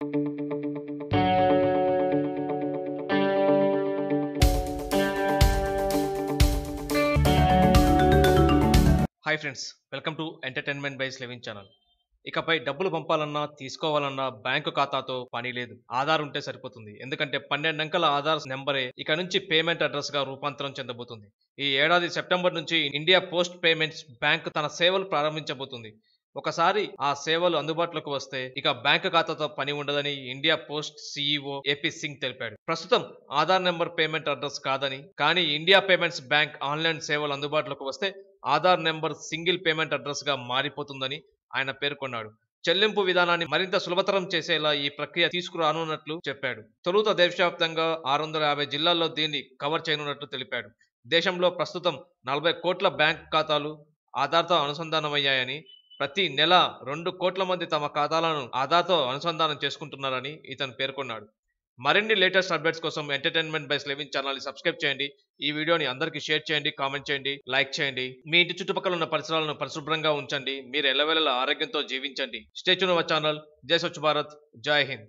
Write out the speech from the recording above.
Hi friends, welcome to entertainment by Slevin channel. ఇకపై డబ్బులు పంపాలన్నా తీసుకోవాలన్నా బ్యాంకు ఖాతాతో పని లేదు. ఆధార్ ఉంటే సరిపోతుంది. ఎందుకంటే 12 అంకెల ఆధార్ నెంబరే ఇక నుంచి పేమెంట్ అడ్రస్ గా రూపాంతరం చెందబోతుంది. ఈ ఏడాది సెప్టెంబర్ నుంచి ఇండియా పోస్ట్ పేమెంట్స్ బ్యాంక్ తన సేవలు ప్రారంభించబోతుంది. ఒకసారి ఆ సేవలు అందుబాటులోకి వస్తే ఇక బ్యాంకు ఖాతాతో పని ఉండదని India post CEO AP Singh తెలిపాడు. ప్రస్తుతం ఆధార్ నెంబర్ పేమెంట్ అడ్రస్ కాదని, కానీ ఇండియా పేమెంట్స్ బ్యాంక్ ఆన్లైన్ సేవలు అందుబాటులోకి వస్తే Aadhaar number single payment address గా మారిపోతుందని ఆయన పేర్కొన్నాడు. చెల్లింపు విధానాన్ని మరింత సులభతరం చేసేలా ఈ ప్రక్రియ తీసుకురానున్నట్లు చెప్పాడు. తొలుత దేశవ్యాప్తంగా 650 జిల్లాల్లో దీన్ని కవర్ చేయనున్నట్లు తెలిపాడు. దేశంలో ప్రస్తుతం 40 కోట్ల బ్యాంక్ ఖాతాలు ఆధార్తో అనుసంధానమయ్యాయని, ప్రతి నెల 2 కోట్ల మంది తమ ఖాతాలను ఆధార్తో అనుసంధానం చేసుకుంటున్నారని ఇతను పేర్కొన్నాడు. మరిన్ని లేటెస్ట్ అప్డేట్స్ కోసం ఎంటర్టైన్మెంట్ బై స్లెవిన్ ఛానల్ ని సబ్స్క్రైబ్ చేయండి. ఈ వీడియోని అందరికీ షేర్ చేయండి, కామెంట్ చేయండి, లైక్ చేయండి. మీ ఇంటి చుట్టుపక్కల ఉన్న పరిసరాలను పరిశుభ్రంగా ఉంచండి. మీరు ఎల్లవేళలా ఆరోగ్యంతో జీవించండి. Stay tune our channel. జై స్వచ్ఛ భారత్, జై హింద్.